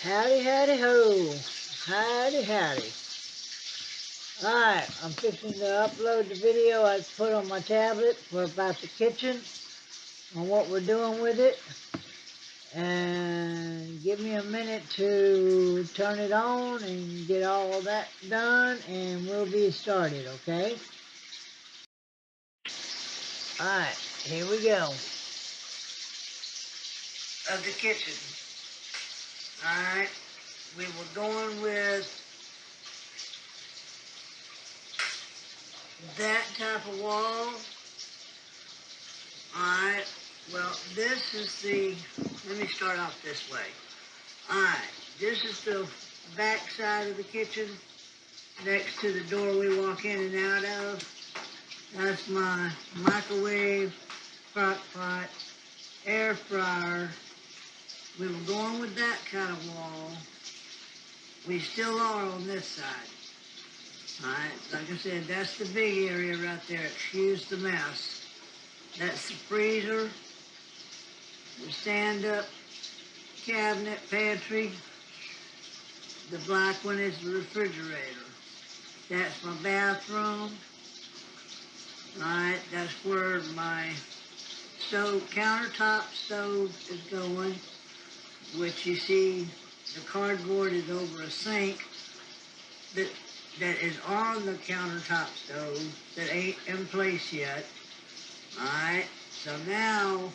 Howdy, howdy, ho. Howdy, howdy. Alright, I'm fixing to upload the video I put on my tablet for about the kitchen on what we're doing with it. And give me a minute to turn it on and get all that done and we'll be started, okay? Alright, here we go. Of the kitchen. Alright, we were going with that type of wall. Alright, well, this is the, let me start off this way. Alright, this is the back side of the kitchen, next to the door we walk in and out of. That's my microwave, crock pot, air fryer. We were going with that kind of wall. We still are on this side. Alright, like I said, that's the big area right there. Excuse the mess. That's the freezer, the stand-up cabinet, pantry. The black one is the refrigerator. That's my bathroom. Alright, that's where my stove, countertop stove is going, which you see the cardboard is over a sink that is on the countertop stove that ain't in place yet. Alright, so now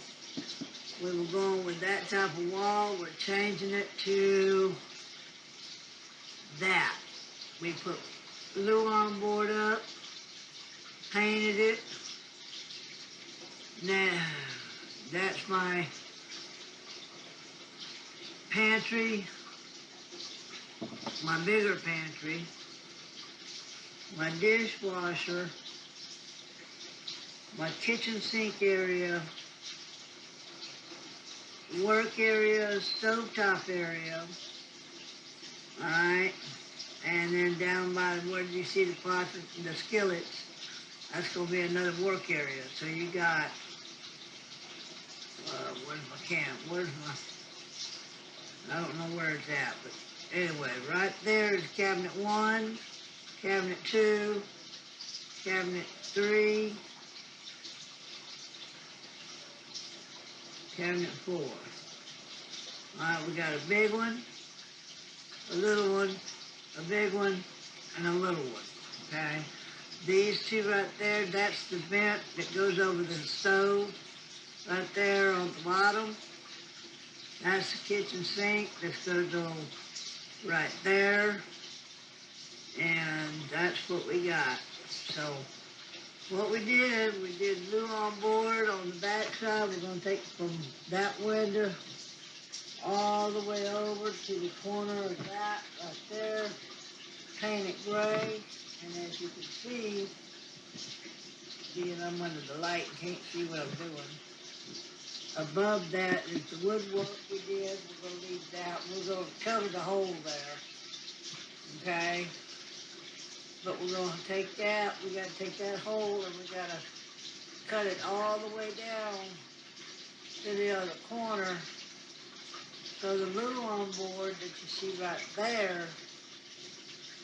we were going with that type of wall. We're changing it to that. We put Luan board up, painted it. Now, that's my pantry, my bigger pantry, my dishwasher, my kitchen sink area, work area, stovetop area. Alright, and then down by where you see the pots, the skillets, that's going to be another work area. So you got, where's my camp? Where's my, I don't know where it's at, but anyway, right there is cabinet 1, cabinet 2, cabinet 3, cabinet 4. Alright, we got a big one, a little one, a big one, and a little one, okay? These two right there, that's the vent that goes over the stove. Right there on the bottom, that's the kitchen sink. That's going to go right there. And that's what we got. So what we did glue on board on the back side. We're going to take from that window all the way over to the corner of that right there. Paint it gray. And as you can see, being I'm under the light and can't see what I'm doing. Above that is the woodwork we did. We're going to leave that. We're going to cover the hole there. Okay? But we're going to take that. We got to take that hole and we got to cut it all the way down to the other corner. So the little on board that you see right there,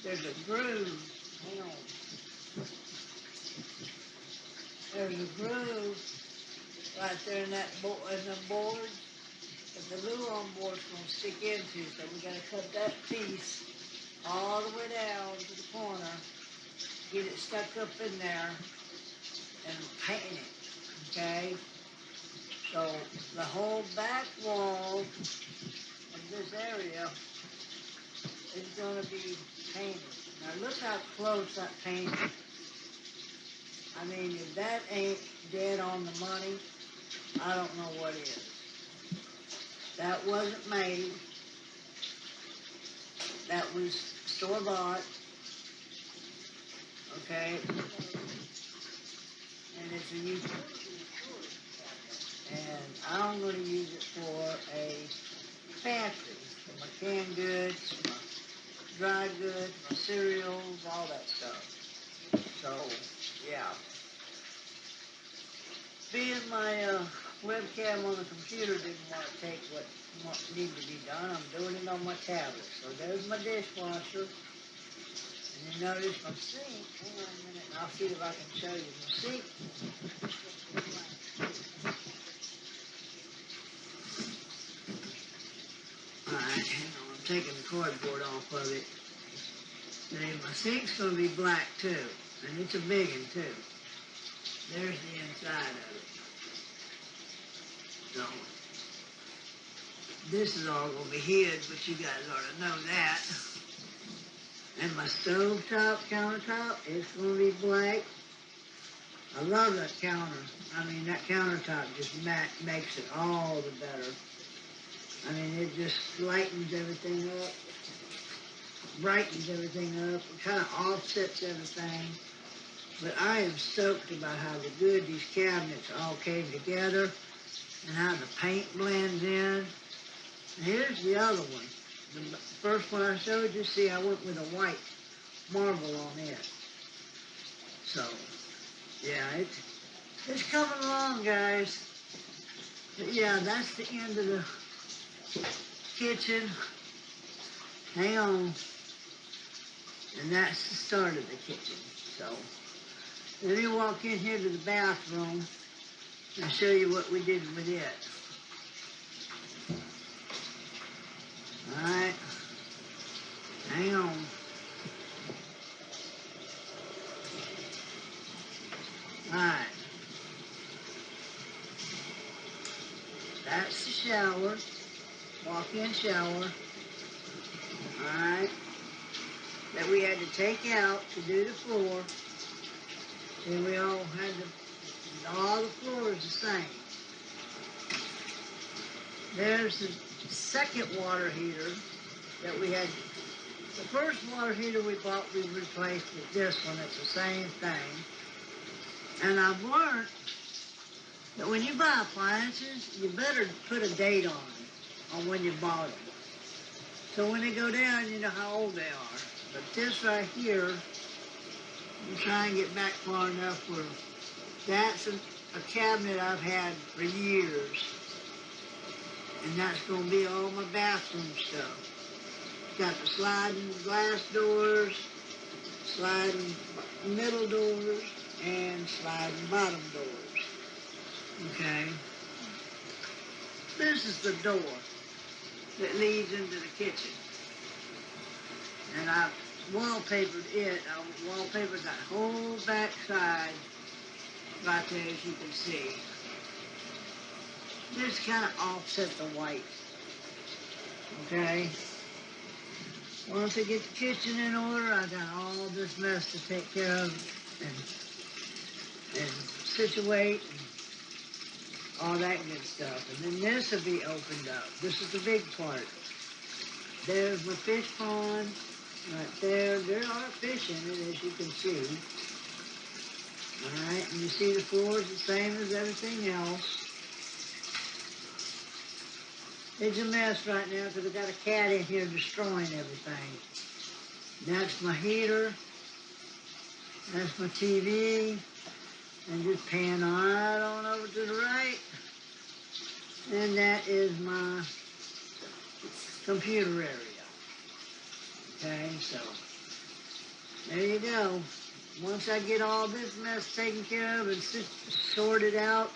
there's a groove. Hang on. There's a groove right there in that in the board that the little on board's going to stick into. So we got to cut that piece all the way down to the corner, get it stuck up in there, and paint it, okay? So the whole back wall of this area is going to be painted. Now look how close that paint is. I mean, if that ain't dead on the money, I don't know what is. That wasn't made. That was store-bought, okay? And it's a utility cabinet. And I'm going to use it for a pantry, for my canned goods, my dry goods, my cereals, all that stuff. So, yeah. Being my webcam on the computer didn't want to take what needed to be done. I'm doing it on my tablet. So there's my dishwasher. And you notice my sink. Hang on a minute, and I'll see if I can show you my sink. Alright, hang on. I'm taking the cardboard off of it. And my sink's going to be black too. And it's a big one too. There's the inside of it. So, this is all going to be hid, but you guys ought to know that. And my stovetop countertop is going to be black. I love that counter. I mean, that countertop just makes it all the better. I mean, it just lightens everything up, brightens everything up, it kind of offsets everything. But I am stoked about how good these cabinets all came together and how the paint blends in. And here's the other one. The first one I showed you, see, I went with a white marble on it. So, yeah, it's coming along, guys. But yeah, that's the end of the kitchen. Hang on. And that's the start of the kitchen. So, let me walk in here to the bathroom and show you what we did with it. Alright. Hang on. Alright. That's the shower. Walk-in shower. Alright. That we had to take out to do the floor. See, we all had to, all the floors the same. There's the second water heater that we had. The first water heater we bought, we replaced with this one. It's the same thing. And I've learned that when you buy appliances, you better put a date on it, on when you bought them. So when they go down, you know how old they are. But this right here, I'm trying to get back far enough where that's a cabinet I've had for years. And that's going to be all my bathroom stuff. Got the sliding glass doors, sliding middle doors, and sliding bottom doors. Okay? This is the door that leads into the kitchen. And I've wallpapered it. I wallpapered that whole back side right there, as you can see. Just kind of offset the white. Okay? Once I get the kitchen in order, I got all this mess to take care of and situate and all that good stuff. And then this will be opened up. This is the big part. There's my fish pond right there. There are fish in it, as you can see. All right, and you see the floor is the same as everything else. It's a mess right now because I got a cat in here destroying everything. That's my heater. That's my TV. And just pan right on over to the right. And that is my computer area. Okay, so there you go. Once I get all this mess taken care of and sorted out,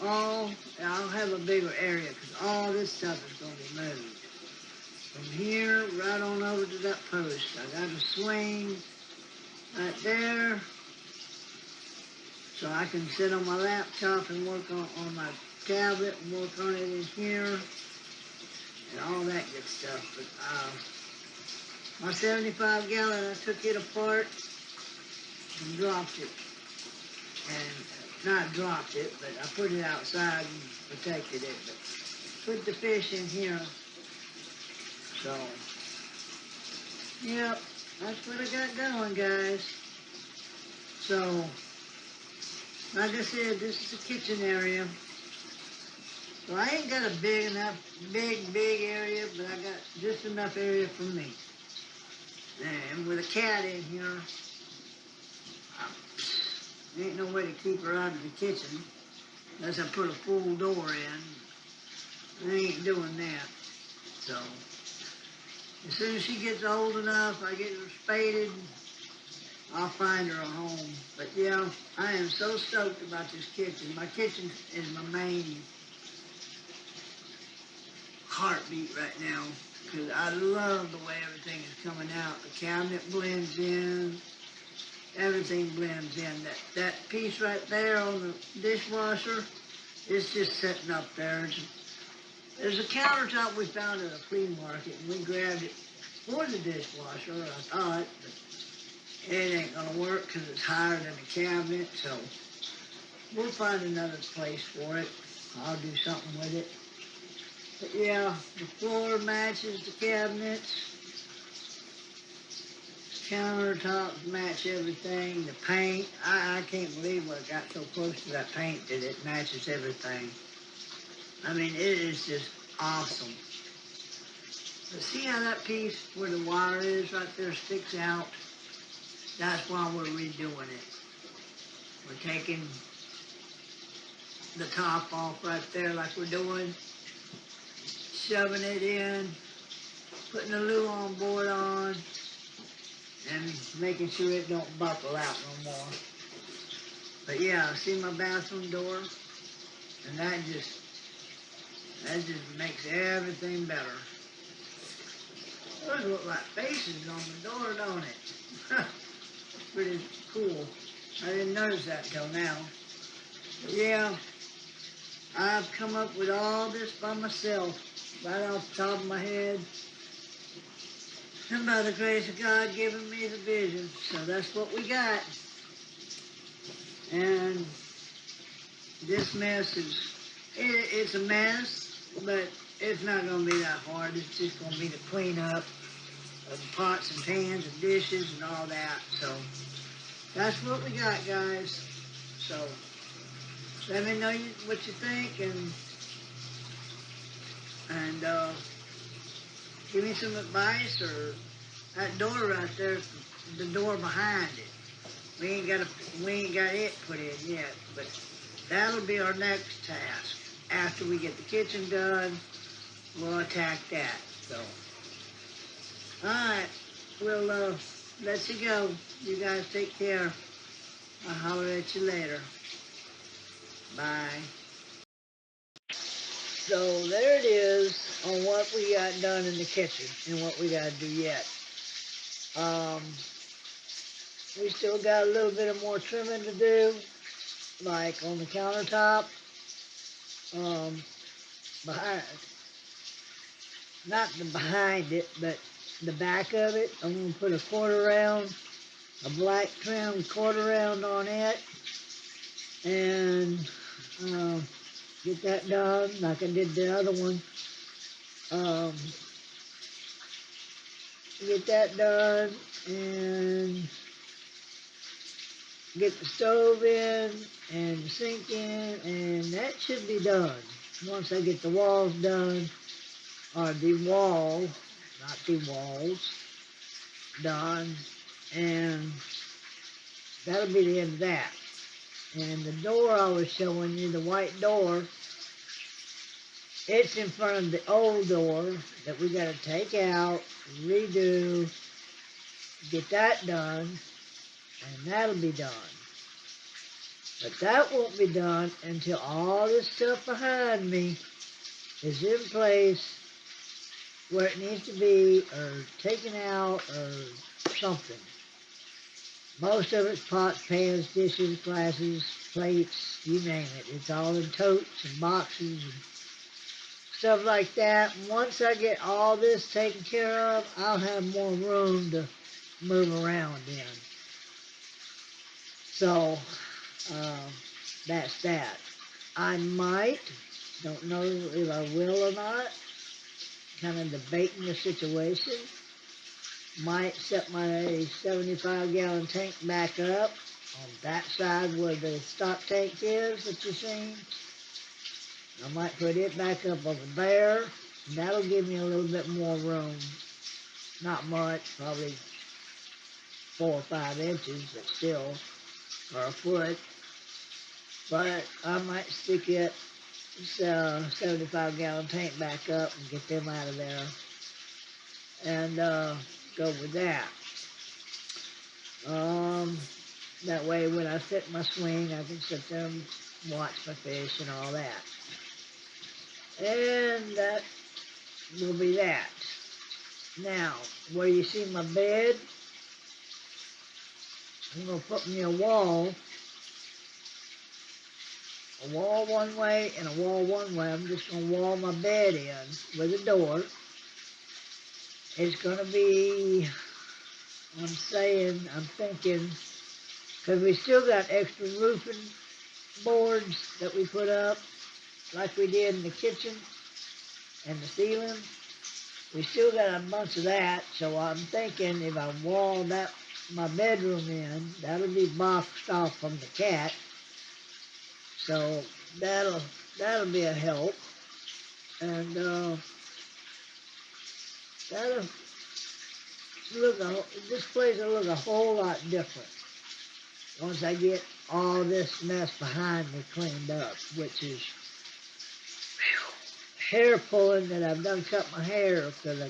and I'll have a bigger area because all this stuff is going to be moved. From here, right on over to that post. I got a swing right there, so I can sit on my laptop and work on my tablet and work on it in here and all that good stuff. But my 75 gallon, I took it apart and dropped it. And not dropped it, but I put it outside and protected it. But put the fish in here. So, yep, that's what I got going, guys. So, like I said, this is the kitchen area. So I ain't got a big area, but I got just enough area for me. And with a cat in here, ain't no way to keep her out of the kitchen. unless I put a full door in. I ain't doing that. So, as soon as she gets old enough, I get her spaded, I'll find her a home. But yeah, I am so stoked about this kitchen. My kitchen is my main heartbeat right now because I love the way everything is coming out. The cabinet blends in, everything blends in. That piece right there on the dishwasher is just sitting up there. There's a countertop we found at a flea market and we grabbed it for the dishwasher, I thought, but it ain't gonna work because it's higher than the cabinet, so we'll find another place for it. I'll do something with it. But yeah, the floor matches the cabinets. Countertops match everything. The paint, I can't believe I got so close to that paint that it matches everything. I mean, it is just awesome. But see how that piece where the wire is right there sticks out? That's why we're redoing it. We're taking the top off right there like we're doing, shoving it in, putting the Luan board on, and making sure it don't buckle out no more. But yeah, see my bathroom door? And that just makes everything better. Those look like faces on the door, don't it? It's pretty cool. I didn't notice that till now. But yeah, I've come up with all this by myself, right off the top of my head. And by the grace of God giving me the vision. So that's what we got. And this mess it's a mess, but it's not going to be that hard. It's just going to be the cleanup of the pots and pans and dishes and all that. So that's what we got, guys. So let me know what you think and give me some advice. Or that door right there, the door behind it. We ain't got it put in yet, but that'll be our next task. After we get the kitchen done, we'll attack that. So, all right, we'll let you go. You guys take care. I'll holler at you later. Bye. So there it is on what we got done in the kitchen and what we got to do yet. Um, we still got a little bit of more trimming to do, like on the countertop. Behind, not the behind it, but the back of it. I'm going to put a quarter round, a black trim quarter round on it, and get that done like I did the other one. Get that done and get the stove in and the sink in, and that should be done. Once I get the walls done, or the wall, not the walls, done, and that'll be the end of that. And the door I was showing you, the white door, it's in front of the old door that we got to take out, redo, get that done, and that'll be done. But that won't be done until all this stuff behind me is in place where it needs to be, or taken out, or something. Most of it's pots, pans, dishes, glasses, plates, you name it. It's all in totes and boxes and stuff like that. And once I get all this taken care of, I'll have more room to move around in. So, that's that. I might, don't know if I will or not, kind of debating the situation. Might set my 75-gallon tank back up on that side where the stock tank is that you've seen. I might put it back up over there. And that'll give me a little bit more room. Not much, probably 4 or 5 inches, but still, or a foot. but I might stick it 75-gallon tank back up and get them out of there and go with that. Um, that way when I sit in my swing, I can sit there and watch my fish and all that. And that will be that. Now, where you see my bed, I'm going to put me a wall one way and a wall one way. I'm just going to wall my bed in with a door. It's going to be, I'm thinking, because we still got extra roofing boards that we put up, like we did in the kitchen and the ceiling. We still got a bunch of that, so I'm thinking if I wall my bedroom in, that'll be boxed off from the cat. So that'll be a help, and that'll this place will look a whole lot different once I get all this mess behind me cleaned up, which is hair pulling that I've done cut my hair because I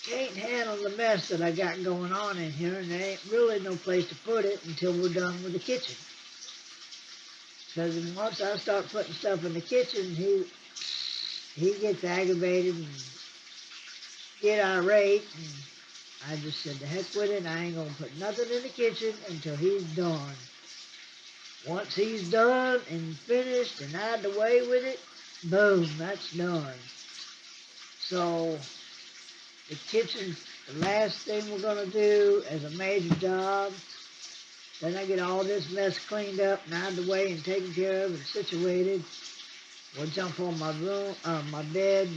can't handle the mess that I got going on in here, and there ain't really no place to put it until we're done with the kitchen. Because once I start putting stuff in the kitchen, he gets aggravated and get irate, and I just said, the heck with it, I ain't gonna put nothing in the kitchen until he's done. Once he's done and finished and out of the way with it, boom, that's done. So the kitchen's the last thing we're gonna do as a major job. Then I get all this mess cleaned up and out of the way and taken care of and situated. We'll jump on my bed.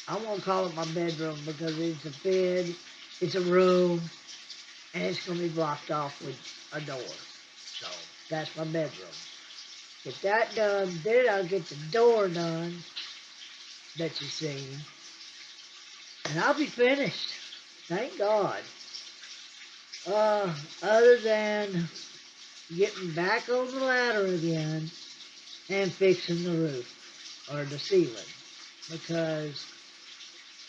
I won't call it my bedroom because it's a bed, it's a room, and it's going to be blocked off with a door. So that's my bedroom. Get that done, then I'll get the door done that you see, and I'll be finished. Thank God. Other than getting back on the ladder again and fixing the roof or the ceiling, because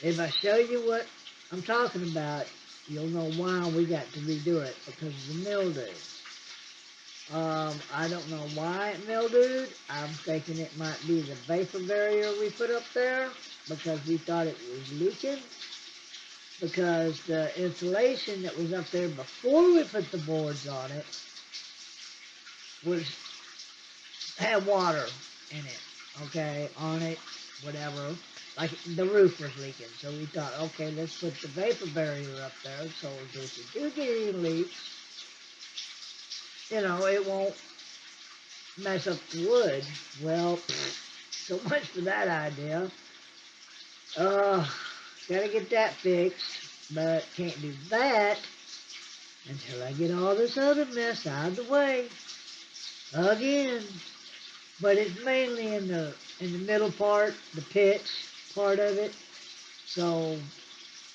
if I show you what I'm talking about, you'll know why we got to redo it, because of the mildew. I don't know why it mildewed. I'm thinking it might be the vapor barrier we put up there, because we thought it was leaking, because the insulation that was up there before we put the boards on it had water in it, okay, on it, whatever. Like the roof was leaking, so we thought, okay, let's put the vapor barrier up there, so if we do get any leaks, it won't mess up the wood. Well, so much for that idea. Gotta get that fixed, but can't do that until I get all this other mess out of the way again. But it's mainly in the middle part, the pitch part of it, so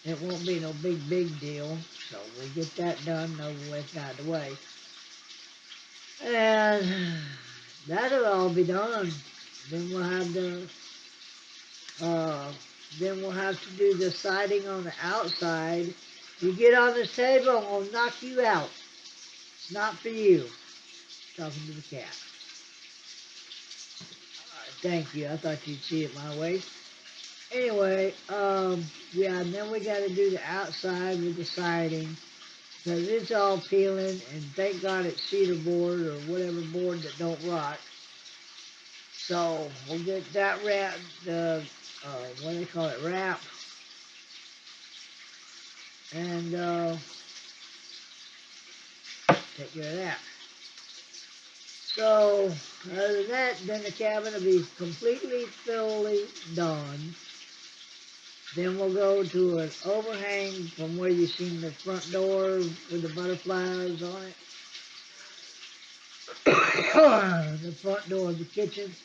it won't be no big deal. So we'll get that done and over with, out of the way. And that'll all be done. Then we'll have to do the siding on the outside. You get on this table, I'm gonna knock you out. It's not for you. Talking to the cat. Thank you. I thought you'd see it my way. Anyway, yeah, and then we got to do the outside with the siding, because it's all peeling, and thank God it's cedar board or whatever board that don't rot. So we'll get that wrap, what do they call it, wrap, and take care of that. So other than that, then the cabin will be completely, fully done. Then we'll go to an overhang from where you seen the front door with the butterflies on it. The front door of the kitchen.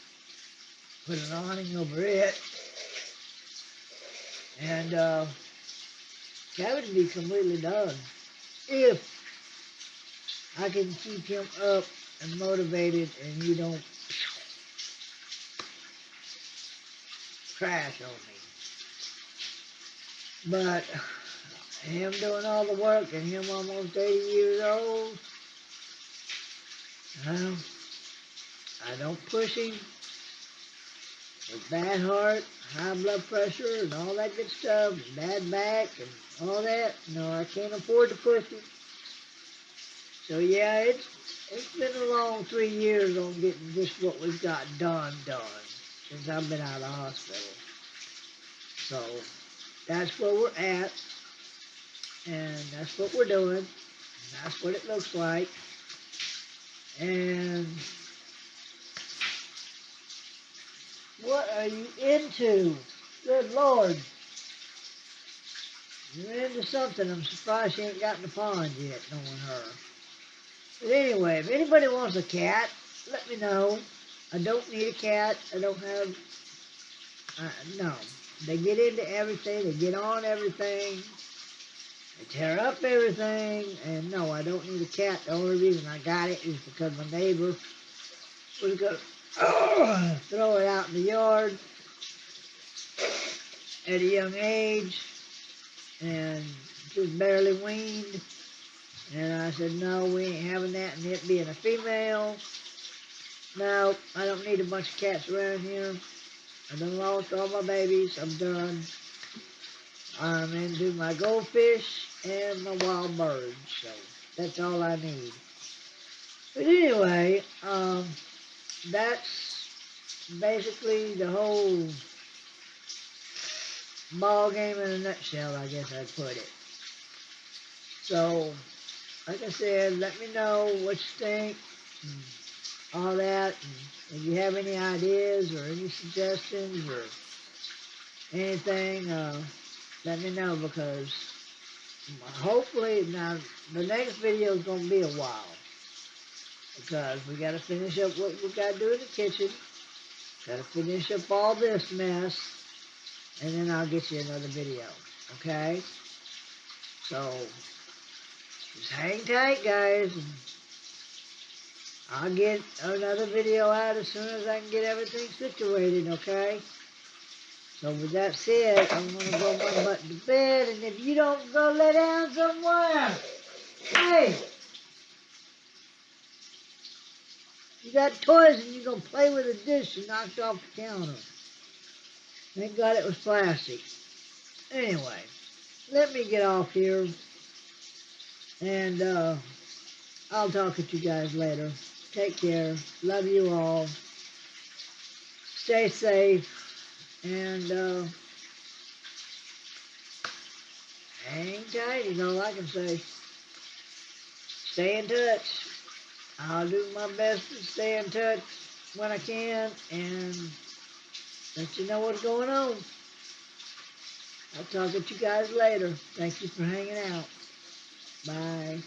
Put an awning over it. And cabin will be completely done. If I can keep him up and motivated, and you don't crash on me. But him doing all the work and him almost 80 years old, well, I don't push him with bad heart, high blood pressure, and all that good stuff, and bad back, and all that. No, I can't afford to push him. So yeah, it's been a long 3 years on getting just what we've got done since I've been out of the hospital. So that's where we're at, and that's what we're doing, and that's what it looks like. And what are you into? Good Lord. You're into something. I'm surprised she ain't got in the pond yet, knowing her. But anyway, if anybody wants a cat, let me know. I don't need a cat. I don't have... no. They get into everything. They get on everything. They tear up everything. And no, I don't need a cat. The only reason I got it is because my neighbor was going to throw it out in the yard at a young age. And just barely weaned. And I said, no, we ain't having that. And it being a female, no, I don't need a bunch of cats around here. I done lost all my babies. I'm done. I'm into my goldfish and my wild birds. So that's all I need. But anyway, that's basically the whole ball game in a nutshell, I guess I'd put it. So, like I said, let me know what you think. All that, and if you have any ideas or any suggestions or anything, let me know, because hopefully, now, the next video is going to be a while, because we got to finish up what we got to do in the kitchen, got to finish up all this mess, and then I'll get you another video, okay? So, just hang tight, guys, and I'll get another video out as soon as I can get everything situated, okay? So with that said, I'm going to go my butt to bed, and if you don't go lay down somewhere, hey, you got toys and you're going to play with a dish and knocked off the counter. Thank God it was plastic. Anyway, let me get off here, and I'll talk with you guys later. Take care. Love you all. Stay safe, and hang tight is all I can say. Stay in touch. I'll do my best to stay in touch when I can and let you know what's going on. I'll talk with you guys later. Thank you for hanging out. Bye.